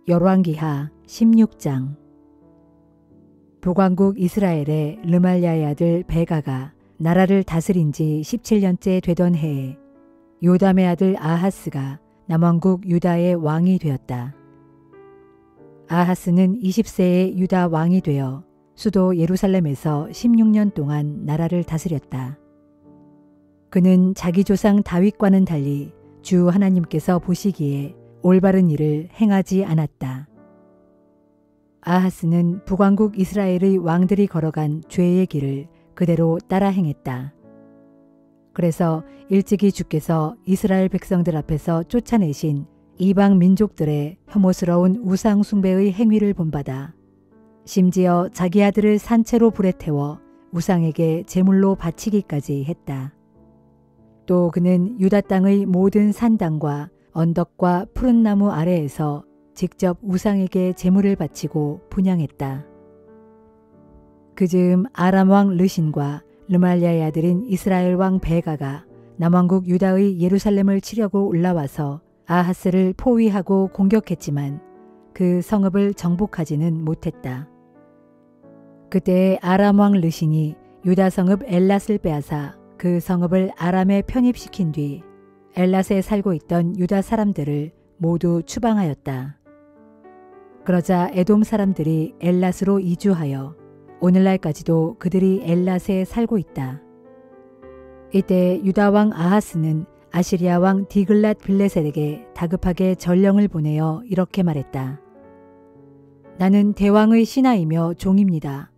열왕기하 16장. 북왕국 이스라엘의 르말야의 아들 베가가 나라를 다스린 지 17년째 되던 해에 요담의 아들 아하스가 남왕국 유다의 왕이 되었다. 아하스는 20세에 유다 왕이 되어 수도 예루살렘에서 16년 동안 나라를 다스렸다. 그는 자기 조상 다윗과는 달리 주 하나님께서 보시기에 올바른 일을 행하지 않았다. 아하스는 북왕국 이스라엘의 왕들이 걸어간 죄의 길을 그대로 따라 행했다. 그래서 일찍이 주께서 이스라엘 백성들 앞에서 쫓아내신 이방 민족들의 혐오스러운 우상 숭배의 행위를 본받아 심지어 자기 아들을 산채로 불에 태워 우상에게 제물로 바치기까지 했다. 또 그는 유다 땅의 모든 산당과 언덕과 푸른 나무 아래에서 직접 우상에게 제물을 바치고 분향했다. 그즈음 아람 왕 르신과 르말야의 아들인 이스라엘 왕 베가가 남왕국 유다의 예루살렘을 치려고 올라와서 아하스를 포위하고 공격했지만 그 성읍을 정복하지는 못했다. 그때 아람 왕 르신이 유다 성읍 엘랏을 빼앗아 그 성읍을 아람에 편입시킨 뒤 엘랏에 살고 있던 유다 사람들을 모두 추방하였다. 그러자 에돔 사람들이 엘랏으로 이주하여 오늘날까지도 그들이 엘랏에 살고 있다. 이때 유다 왕 아하스는 아시리아 왕 디글랏 빌레셋에게 다급하게 전령을 보내어 이렇게 말했다. 나는 대왕의 신하이며 종입니다.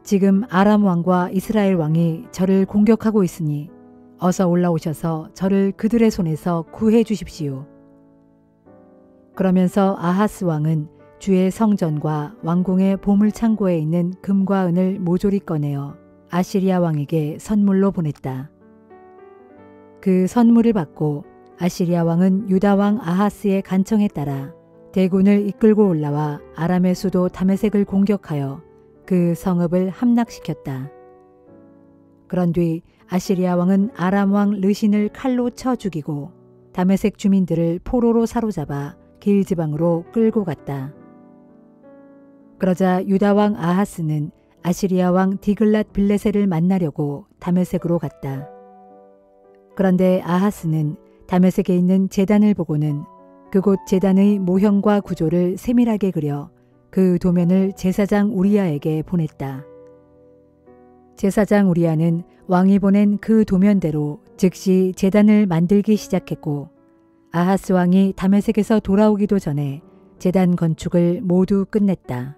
지금 아람 왕과 이스라엘 왕이 저를 공격하고 있으니 어서 올라오셔서 저를 그들의 손에서 구해 주십시오. 그러면서 아하스 왕은 주의 성전과 왕궁의 보물창고에 있는 금과 은을 모조리 꺼내어 아시리아 왕에게 선물로 보냈다. 그 선물을 받고 아시리아 왕은 유다 왕 아하스의 간청에 따라 대군을 이끌고 올라와 아람의 수도 다메섹을 공격하여 그 성읍을 함락시켰다. 그런 뒤 아시리아 왕은 아람 왕 르신을 칼로 쳐 죽이고 다메섹 주민들을 포로로 사로잡아 길지방으로 끌고 갔다. 그러자 유다 왕 아하스는 아시리아 왕 디글랏 빌레셋을 만나려고 다메섹으로 갔다. 그런데 아하스는 다메섹에 있는 제단을 보고는 그곳 제단의 모형과 구조를 세밀하게 그려 그 도면을 제사장 우리야에게 보냈다. 제사장 우리야는 왕이 보낸 그 도면대로 즉시 제단을 만들기 시작했고 아하스 왕이 다메섹에서 돌아오기도 전에 제단 건축을 모두 끝냈다.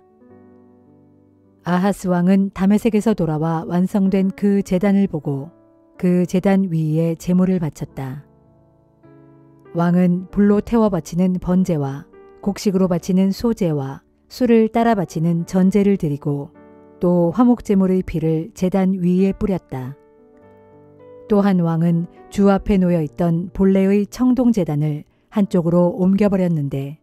아하스 왕은 다메섹에서 돌아와 완성된 그 제단을 보고 그 제단 위에 제물을 바쳤다. 왕은 불로 태워 바치는 번제와 곡식으로 바치는 소제와 술을 따라 바치는 전제를 드리고 또 화목제물의 피를 제단 위에 뿌렸다. 또한 왕은 주 앞에 놓여 있던 본래의 청동제단을 한쪽으로 옮겨버렸는데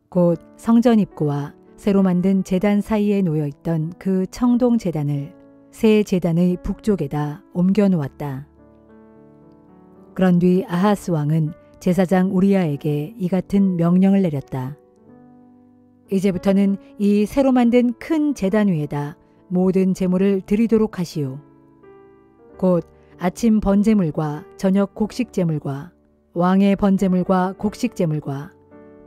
곧 성전 입구와 새로 만든 제단 사이에 놓여 있던 그 청동제단을 새 제단의 북쪽에다 옮겨 놓았다. 그런 뒤 아하스 왕은 제사장 우리야에게 이 같은 명령을 내렸다. 이제부터는 이 새로 만든 큰 제단 위에다 모든 제물을 드리도록 하시오. 곧 아침 번제물과 저녁 곡식제물과 왕의 번제물과 곡식제물과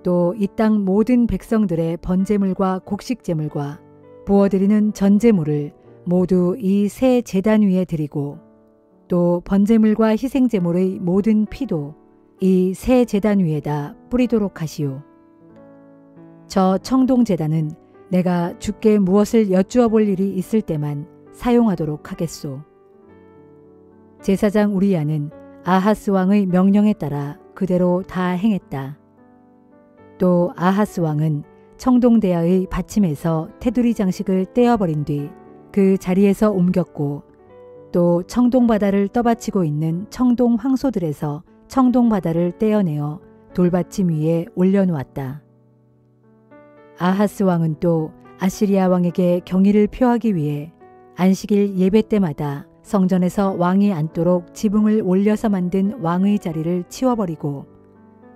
또 이 땅 모든 백성들의 번제물과 곡식제물과 부어드리는 전제물을 모두 이 새 제단 위에 드리고 또 번제물과 희생제물의 모든 피도 이 새 제단 위에다 뿌리도록 하시오. 저 청동제단은 내가 주께 무엇을 여쭈어 볼 일이 있을 때만 사용하도록 하겠소. 제사장 우리야는 아하스 왕의 명령에 따라 그대로 다 행했다. 또 아하스 왕은 청동대야의 받침에서 테두리 장식을 떼어버린 뒤 그 자리에서 옮겼고 또 청동바다를 떠받치고 있는 청동 황소들에서 청동바다를 떼어내어 돌받침 위에 올려놓았다. 아하스 왕은 또 아시리아 왕에게 경의를 표하기 위해 안식일 예배 때마다 성전에서 왕이 앉도록 지붕을 올려서 만든 왕의 자리를 치워버리고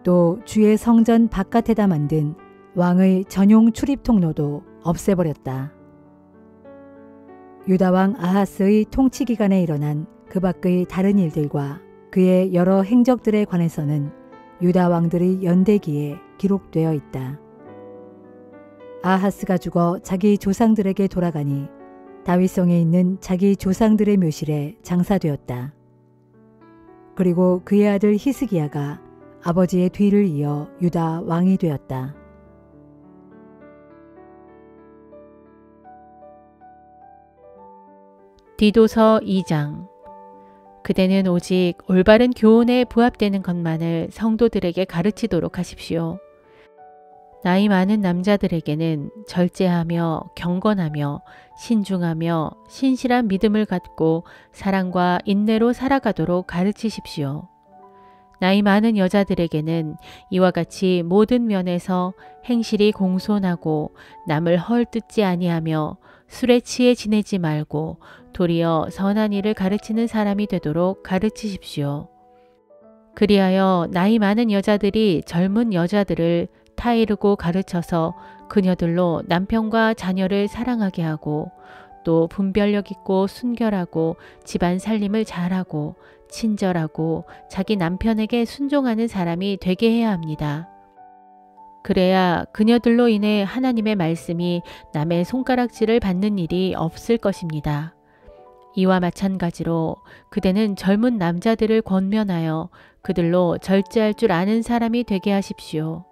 또 주의 성전 바깥에다 만든 왕의 전용 출입 통로도 없애버렸다. 유다왕 아하스의 통치 기간에 일어난 그 밖의 다른 일들과 그의 여러 행적들에 관해서는 유다 왕들의 연대기에 기록되어 있다. 아하스가 죽어 자기 조상들에게 돌아가니 다윗성에 있는 자기 조상들의 묘실에 장사되었다. 그리고 그의 아들 히스기야가 아버지의 뒤를 이어 유다 왕이 되었다. 디도서 2장. 그대는 오직 올바른 교훈에 부합되는 것만을 성도들에게 가르치도록 하십시오. 나이 많은 남자들에게는 절제하며 경건하며 신중하며 신실한 믿음을 갖고 사랑과 인내로 살아가도록 가르치십시오. 나이 많은 여자들에게는 이와 같이 모든 면에서 행실이 공손하고 남을 헐뜯지 아니하며 술에 취해 지내지 말고 도리어 선한 일을 가르치는 사람이 되도록 가르치십시오. 그리하여 나이 많은 여자들이 젊은 여자들을 타이르고 가르쳐서 그녀들로 남편과 자녀를 사랑하게 하고 또 분별력 있고 순결하고 집안 살림을 잘하고 친절하고 자기 남편에게 순종하는 사람이 되게 해야 합니다. 그래야 그녀들로 인해 하나님의 말씀이 남의 손가락질을 받는 일이 없을 것입니다. 이와 마찬가지로 그대는 젊은 남자들을 권면하여 그들로 절제할 줄 아는 사람이 되게 하십시오.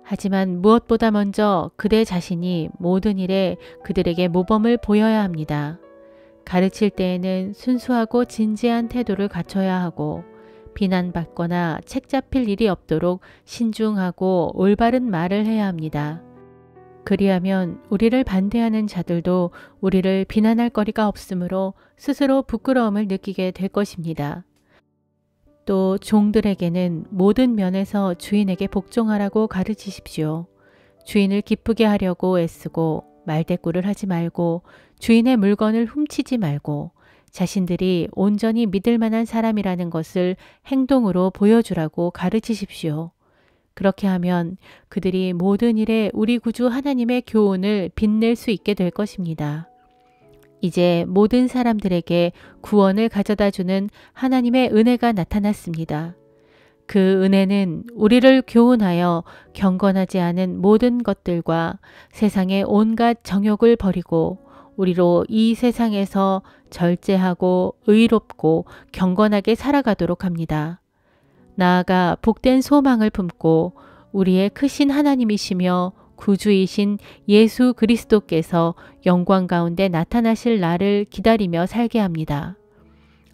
하지만 무엇보다 먼저 그대 자신이 모든 일에 그들에게 모범을 보여야 합니다. 가르칠 때에는 순수하고 진지한 태도를 갖춰야 하고 비난받거나 책 잡힐 일이 없도록 신중하고 올바른 말을 해야 합니다. 그리하면 우리를 반대하는 자들도 우리를 비난할 거리가 없으므로 스스로 부끄러움을 느끼게 될 것입니다. 또 종들에게는 모든 면에서 주인에게 복종하라고 가르치십시오. 주인을 기쁘게 하려고 애쓰고 말대꾸를 하지 말고 주인의 물건을 훔치지 말고 자신들이 온전히 믿을 만한 사람이라는 것을 행동으로 보여주라고 가르치십시오. 그렇게 하면 그들이 모든 일에 우리 구주 하나님의 교훈을 빛낼 수 있게 될 것입니다. 이제 모든 사람들에게 구원을 가져다주는 하나님의 은혜가 나타났습니다. 그 은혜는 우리를 교훈하여 경건하지 않은 모든 것들과 세상의 온갖 정욕을 버리고 우리로 이 세상에서 절제하고 의롭고 경건하게 살아가도록 합니다. 나아가 복된 소망을 품고 우리의 크신 하나님이시며 구주이신 예수 그리스도께서 영광 가운데 나타나실 날을 기다리며 살게 합니다.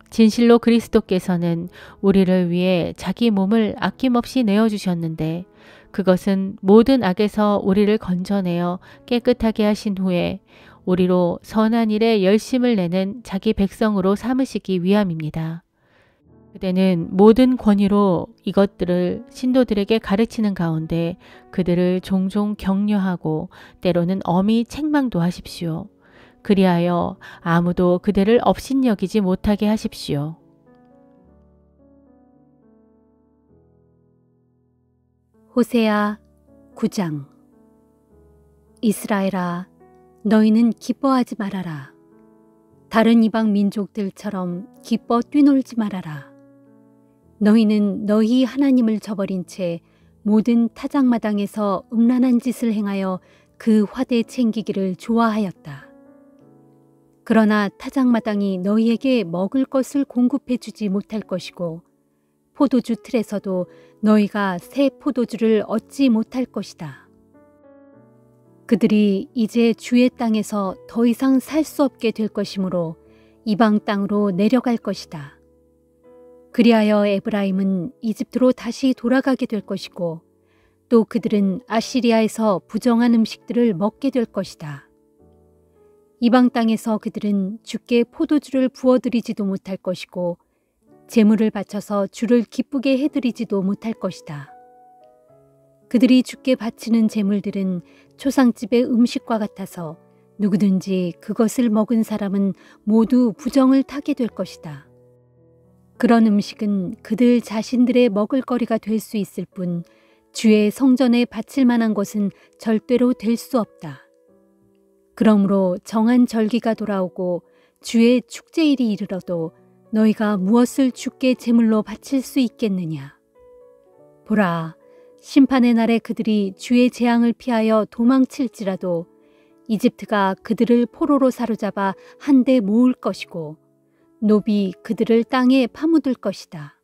진실로 그리스도께서는 우리를 위해 자기 몸을 아낌없이 내어주셨는데 그것은 모든 악에서 우리를 건져내어 깨끗하게 하신 후에 우리로 선한 일에 열심을 내는 자기 백성으로 삼으시기 위함입니다. 그대는 모든 권위로 이것들을 신도들에게 가르치는 가운데 그들을 종종 격려하고 때로는 엄히 책망도 하십시오. 그리하여 아무도 그들을 업신여기지 못하게 하십시오. 호세아 9장. 이스라엘아, 너희는 기뻐하지 말아라. 다른 이방 민족들처럼 기뻐 뛰놀지 말아라. 너희는 너희 하나님을 저버린 채 모든 타작마당에서 음란한 짓을 행하여 그 화대 챙기기를 좋아하였다. 그러나 타작마당이 너희에게 먹을 것을 공급해 주지 못할 것이고 포도주 틀에서도 너희가 새 포도주를 얻지 못할 것이다. 그들이 이제 주의 땅에서 더 이상 살 수 없게 될 것이므로 이방 땅으로 내려갈 것이다. 그리하여 에브라임은 이집트로 다시 돌아가게 될 것이고 또 그들은 아시리아에서 부정한 음식들을 먹게 될 것이다. 이방 땅에서 그들은 주께 포도주를 부어드리지도 못할 것이고 제물을 바쳐서 주를 기쁘게 해드리지도 못할 것이다. 그들이 주께 바치는 제물들은 초상집의 음식과 같아서 누구든지 그것을 먹은 사람은 모두 부정을 타게 될 것이다. 그런 음식은 그들 자신들의 먹을거리가 될 수 있을 뿐 주의 성전에 바칠 만한 것은 절대로 될 수 없다. 그러므로 정한 절기가 돌아오고 주의 축제일이 이르러도 너희가 무엇을 주께 제물로 바칠 수 있겠느냐. 보라, 심판의 날에 그들이 주의 재앙을 피하여 도망칠지라도 이집트가 그들을 포로로 사로잡아 한데 모을 것이고 노비 그들을 땅에 파묻을 것이다.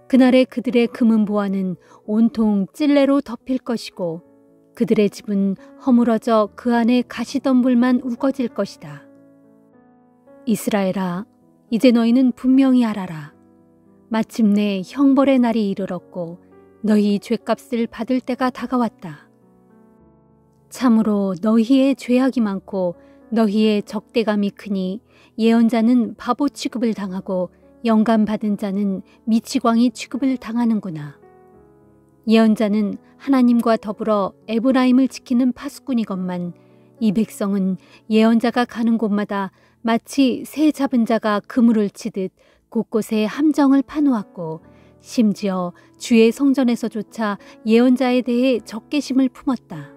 그날에 그들의 금은 보화는 온통 찔레로 덮일 것이고 그들의 집은 허물어져 그 안에 가시덤불만 우거질 것이다. 이스라엘아, 이제 너희는 분명히 알아라. 마침내 형벌의 날이 이르렀고 너희 죄값을 받을 때가 다가왔다. 참으로 너희의 죄악이 많고 너희의 적대감이 크니 예언자는 바보 취급을 당하고 영감받은 자는 미치광이 취급을 당하는구나. 예언자는 하나님과 더불어 에브라임을 지키는 파수꾼이건만 이 백성은 예언자가 가는 곳마다 마치 새 잡은 자가 그물을 치듯 곳곳에 함정을 파놓았고 심지어 주의 성전에서조차 예언자에 대해 적개심을 품었다.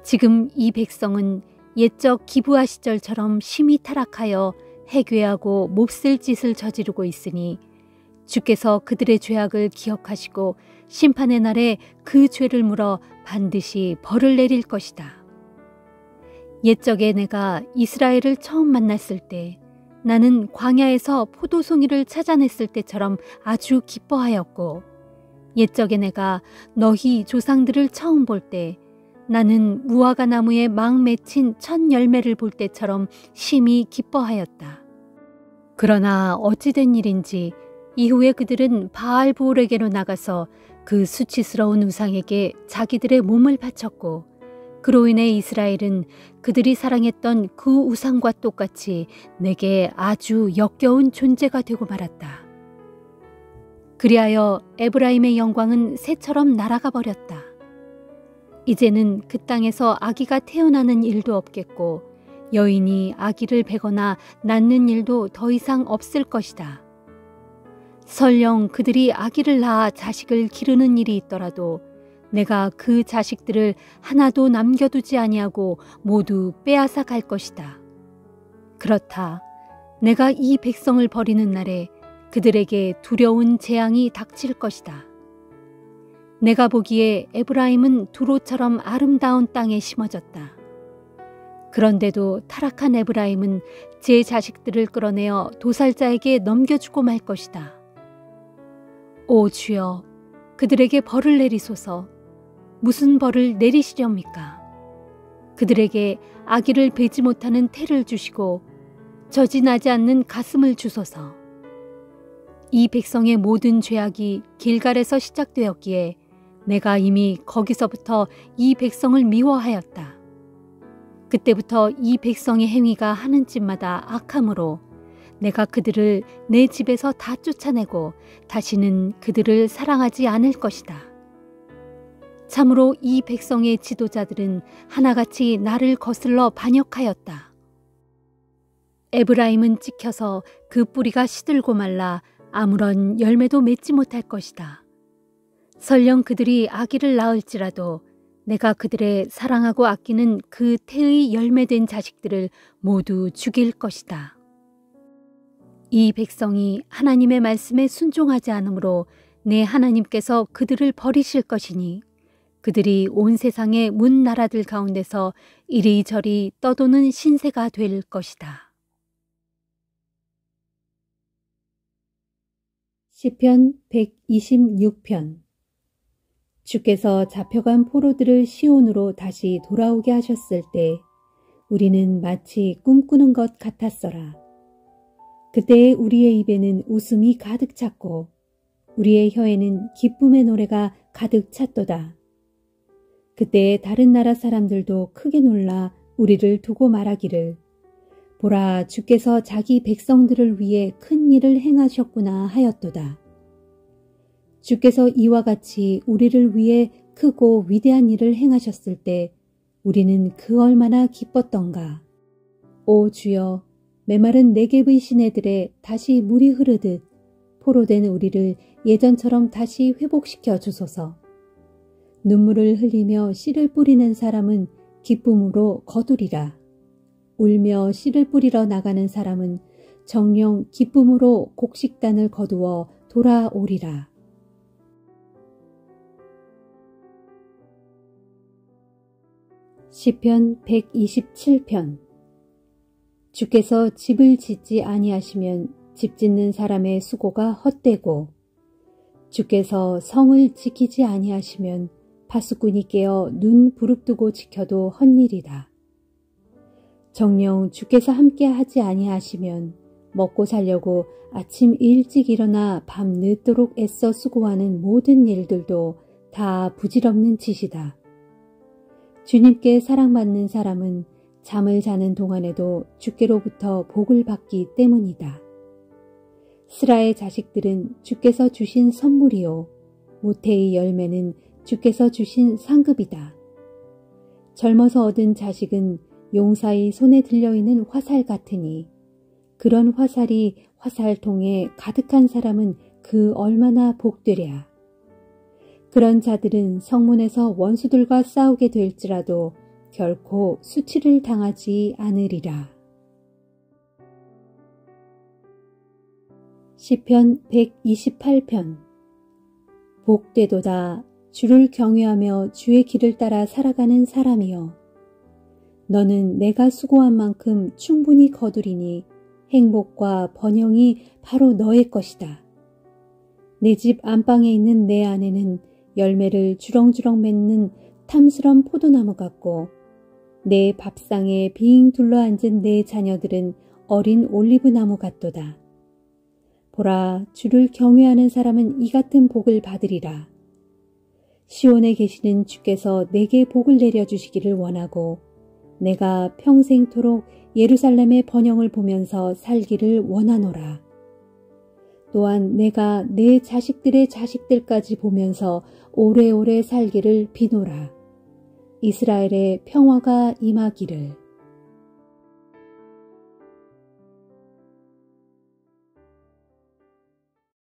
지금 이 백성은 옛적 기브아 시절처럼 심히 타락하여 해괴하고 몹쓸 짓을 저지르고 있으니 주께서 그들의 죄악을 기억하시고 심판의 날에 그 죄를 물어 반드시 벌을 내릴 것이다. 옛적에 내가 이스라엘을 처음 만났을 때 나는 광야에서 포도송이를 찾아냈을 때처럼 아주 기뻐하였고 옛적에 내가 너희 조상들을 처음 볼 때 나는 무화과 나무에 막 맺힌 첫 열매를 볼 때처럼 심히 기뻐하였다. 그러나 어찌된 일인지 이후에 그들은 바알보올에게로 나가서 그 수치스러운 우상에게 자기들의 몸을 바쳤고 그로 인해 이스라엘은 그들이 사랑했던 그 우상과 똑같이 내게 아주 역겨운 존재가 되고 말았다. 그리하여 에브라임의 영광은 새처럼 날아가 버렸다. 이제는 그 땅에서 아기가 태어나는 일도 없겠고 여인이 아기를 베거나 낳는 일도 더 이상 없을 것이다. 설령 그들이 아기를 낳아 자식을 기르는 일이 있더라도 내가 그 자식들을 하나도 남겨두지 아니하고 모두 빼앗아 갈 것이다. 그렇다. 내가 이 백성을 버리는 날에 그들에게 두려운 재앙이 닥칠 것이다. 내가 보기에 에브라임은 두로처럼 아름다운 땅에 심어졌다. 그런데도 타락한 에브라임은 제 자식들을 끌어내어 도살자에게 넘겨주고 말 것이다. 오 주여, 그들에게 벌을 내리소서. 무슨 벌을 내리시렵니까? 그들에게 아기를 베지 못하는 태를 주시고 젖이 나지 않는 가슴을 주소서. 이 백성의 모든 죄악이 길갈에서 시작되었기에 내가 이미 거기서부터 이 백성을 미워하였다. 그때부터 이 백성의 행위가 하는 짓마다 악함으로 내가 그들을 내 집에서 다 쫓아내고 다시는 그들을 사랑하지 않을 것이다. 참으로 이 백성의 지도자들은 하나같이 나를 거슬러 반역하였다. 에브라임은 찍혀서 그 뿌리가 시들고 말라 아무런 열매도 맺지 못할 것이다. 설령 그들이 아기를 낳을지라도 내가 그들의 사랑하고 아끼는 그 태의 열매된 자식들을 모두 죽일 것이다. 이 백성이 하나님의 말씀에 순종하지 않으므로 내 하나님께서 그들을 버리실 것이니 그들이 온 세상의 문 나라들 가운데서 이리저리 떠도는 신세가 될 것이다. 시편 126편. 주께서 잡혀간 포로들을 시온으로 다시 돌아오게 하셨을 때 우리는 마치 꿈꾸는 것 같았어라. 그때에 우리의 입에는 웃음이 가득 찼고 우리의 혀에는 기쁨의 노래가 가득 찼도다. 그때에 다른 나라 사람들도 크게 놀라 우리를 두고 말하기를 보라, 주께서 자기 백성들을 위해 큰 일을 행하셨구나 하였도다. 주께서 이와 같이 우리를 위해 크고 위대한 일을 행하셨을 때 우리는 그 얼마나 기뻤던가. 오 주여, 메마른 네겝의 시내들에 다시 물이 흐르듯 포로된 우리를 예전처럼 다시 회복시켜 주소서. 눈물을 흘리며 씨를 뿌리는 사람은 기쁨으로 거두리라. 울며 씨를 뿌리러 나가는 사람은 정녕 기쁨으로 곡식단을 거두어 돌아오리라. 시편 127편. 주께서 집을 짓지 아니하시면 집 짓는 사람의 수고가 헛되고, 주께서 성을 지키지 아니하시면 파수꾼이 깨어 눈 부릅뜨고 지켜도 헛일이다. 정녕 주께서 함께 하지 아니하시면 먹고 살려고 아침 일찍 일어나 밤 늦도록 애써 수고하는 모든 일들도 다 부질없는 짓이다. 주님께 사랑받는 사람은 잠을 자는 동안에도 주께로부터 복을 받기 때문이다. 스라의 자식들은 주께서 주신 선물이요, 모태의 열매는 주께서 주신 상급이다. 젊어서 얻은 자식은 용사의 손에 들려있는 화살 같으니, 그런 화살이 화살통에 가득한 사람은 그 얼마나 복되랴. 그런 자들은 성문에서 원수들과 싸우게 될지라도 결코 수치를 당하지 않으리라. 시편 128편. 복되도다 주를 경외하며 주의 길을 따라 살아가는 사람이여. 너는 내가 수고한 만큼 충분히 거두리니 행복과 번영이 바로 너의 것이다. 내 집 안방에 있는 내 아내는 열매를 주렁주렁 맺는 탐스런 포도나무 같고, 내 밥상에 빙 둘러앉은 내 자녀들은 어린 올리브나무 같도다. 보라, 주를 경외하는 사람은 이 같은 복을 받으리라. 시온에 계시는 주께서 내게 복을 내려주시기를 원하고, 내가 평생토록 예루살렘의 번영을 보면서 살기를 원하노라. 또한 내가 내 자식들의 자식들까지 보면서 오래오래 살기를 비노라. 이스라엘의 평화가 임하기를.